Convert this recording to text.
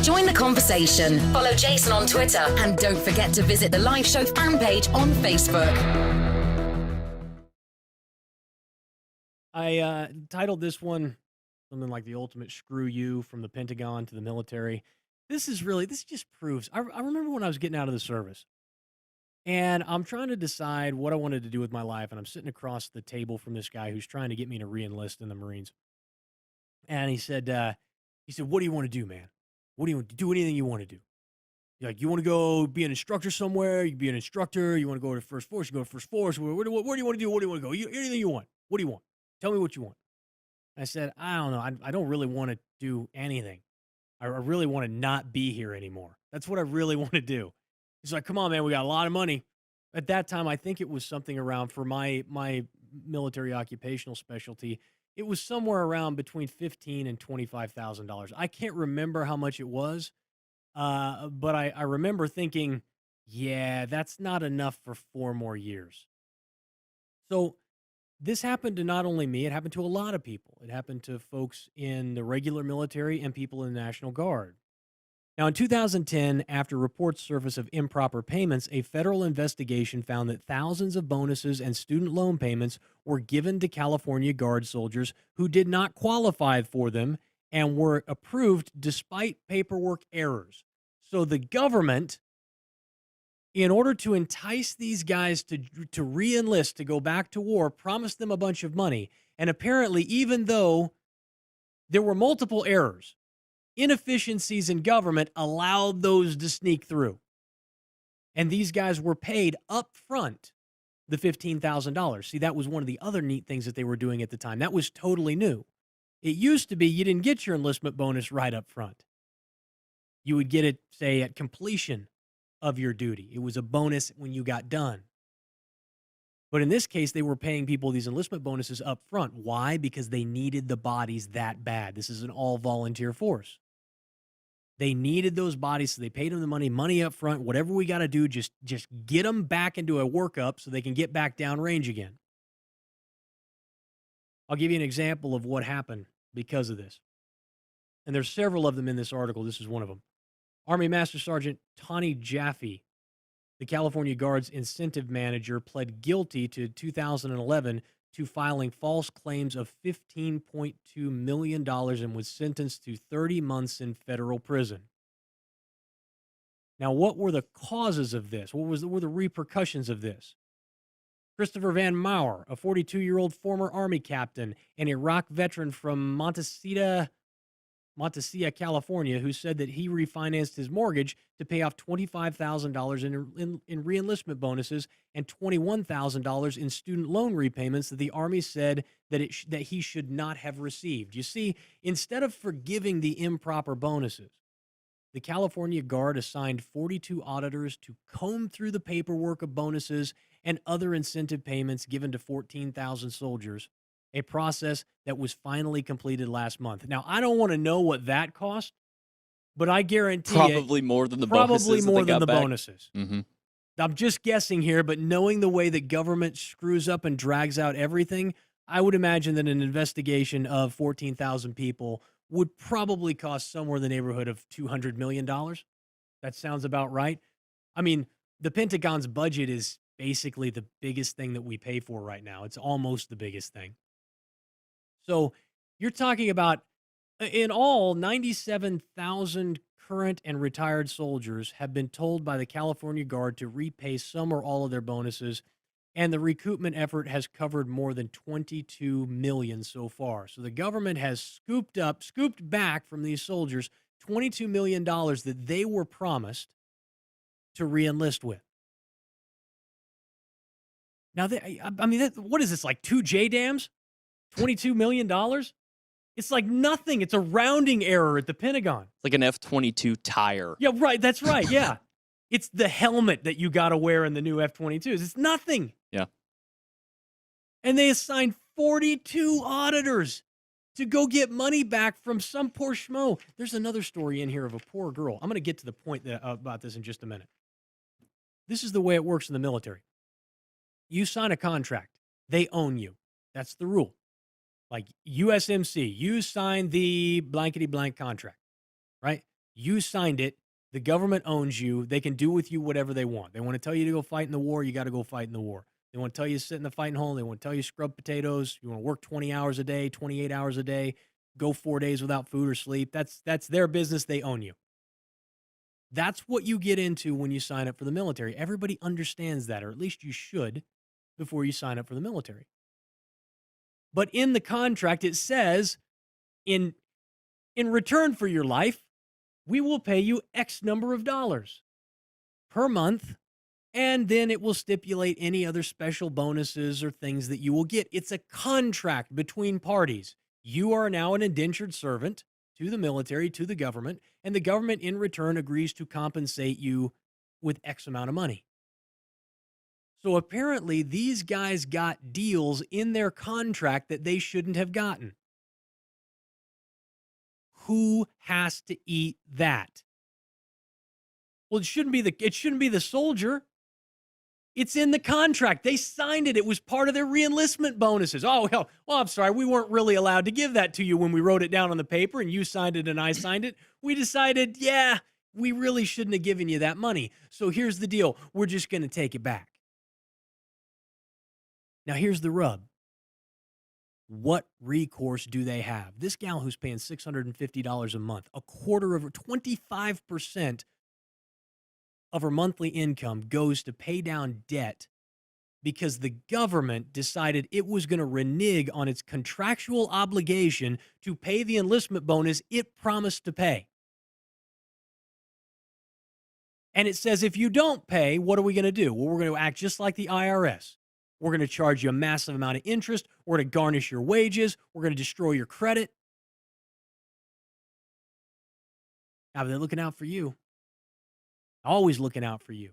Join the conversation. Follow Jason on Twitter. And don't forget to visit the live show fan page on Facebook. I titled this one something like the ultimate screw you from the Pentagon to the military. This just proves. I remember when I was getting out of the service and I'm trying to decide what I wanted to do with my life. And I'm sitting across the table from this guy who's trying to get me to re-enlist in the Marines. And he said, what do you want to do, man? What do you want to do? Anything you want to do? Like, you want to go be an instructor somewhere? You can be an instructor. You want to go to First Force? You go to First Force. Where do you want to do? Where do you want to go? Anything you want. What do you want? Tell me what you want. I said, I don't know. I don't really want to do anything. I really want to not be here anymore. That's what I really want to do. He's like, come on, man. We got a lot of money. At that time, I think it was something around, for my military occupational specialty, it was somewhere around between $15,000 and $25,000. I can't remember how much it was, but I remember thinking, yeah, that's not enough for 4 more years. So this happened to not only me, it happened to a lot of people. It happened to folks in the regular military and people in the National Guard. Now, in 2010, after reports surfaced of improper payments, a federal investigation found that thousands of bonuses and student loan payments were given to California Guard soldiers who did not qualify for them and were approved despite paperwork errors. So the government, in order to entice these guys to re-enlist, to go back to war, promised them a bunch of money. And apparently, even though there were multiple errors, inefficiencies in government allowed those to sneak through. And these guys were paid up front the $15,000. See, that was one of the other neat things that they were doing at the time. That was totally new. It used to be you didn't get your enlistment bonus right up front. You would get it, say, at completion of your duty. It was a bonus when you got done. But in this case, they were paying people these enlistment bonuses up front. Why? Because they needed the bodies that bad. This is an all-volunteer force. They needed those bodies, so they paid them the money up front. Whatever we got to do, just get them back into a workup so they can get back downrange again. I'll give you an example of what happened because of this. And there's several of them in this article. This is one of them. Army Master Sergeant Tawny Jaffe, the California Guard's incentive manager, pled guilty to 2011 to filing false claims of $15.2 million and was sentenced to 30 months in federal prison. Now, what were the causes of this? What were the repercussions of this? Christopher Van Mauer, a 42-year-old former Army captain and Iraq veteran from Montecito, California, who said that he refinanced his mortgage to pay off $25,000 in re-enlistment bonuses and $21,000 in student loan repayments that the Army said that he should not have received. You see, instead of forgiving the improper bonuses, the California Guard assigned 42 auditors to comb through the paperwork of bonuses and other incentive payments given to 14,000 soldiers, a process that was finally completed last month. Now, I don't want to know what that cost, but I guarantee probably more than the bonuses. Probably more than the back. bonuses. Mm-hmm. I'm just guessing here, but knowing the way that government screws up and drags out everything, I would imagine that an investigation of 14,000 people would probably cost somewhere in the neighborhood of $200 million. That sounds about right. I mean, the Pentagon's budget is basically the biggest thing that we pay for right now. It's almost the biggest thing. So you're talking about, in all, 97,000 current and retired soldiers have been told by the California Guard to repay some or all of their bonuses, and the recoupment effort has covered more than $22 million so far. So the government has scooped back from these soldiers $22 million that they were promised to re-enlist with. Now, what is this, like 2 J-dams? $22 million? It's like nothing. It's a rounding error at the Pentagon. It's like an F-22 tire. Yeah, right. That's right. Yeah. It's the helmet that you got to wear in the new F-22s. It's nothing. Yeah. And they assigned 42 auditors to go get money back from some poor schmo. There's another story in here of a poor girl. I'm going to get to the point about this in just a minute. This is the way it works in the military. You sign a contract. They own you. That's the rule. Like USMC, you sign the blankety blank contract, right? You signed it. The government owns you. They can do with you whatever they want. They want to tell you to go fight in the war. You got to go fight in the war. They want to tell you to sit in the fighting hole. They want to tell you to scrub potatoes. You want to work 20 hours a day, 28 hours a day, go 4 days without food or sleep. That's their business. They own you. That's what you get into when you sign up for the military. Everybody understands that, or at least you should before you sign up for the military. But in the contract, it says in return for your life, we will pay you X number of dollars per month, and then it will stipulate any other special bonuses or things that you will get. It's a contract between parties. You are now an indentured servant to the military, to the government, and the government in return agrees to compensate you with X amount of money. So apparently these guys got deals in their contract that they shouldn't have gotten. Who has to eat that? Well, it shouldn't be the soldier. It's in the contract. They signed it. It was part of their reenlistment bonuses. Oh, well, I'm sorry. We weren't really allowed to give that to you when we wrote it down on the paper and you signed it and I signed it. We decided, yeah, we really shouldn't have given you that money. So here's the deal. We're just going to take it back. Now, here's the rub. What recourse do they have? This gal who's paying $650 a month, a quarter of her, 25% of her monthly income goes to pay down debt because the government decided it was going to renege on its contractual obligation to pay the enlistment bonus it promised to pay. And it says, if you don't pay, what are we going to do? Well, we're going to act just like the IRS. We're going to charge you a massive amount of interest. We're going to garnish your wages. We're going to destroy your credit. Now, they're looking out for you. Always looking out for you.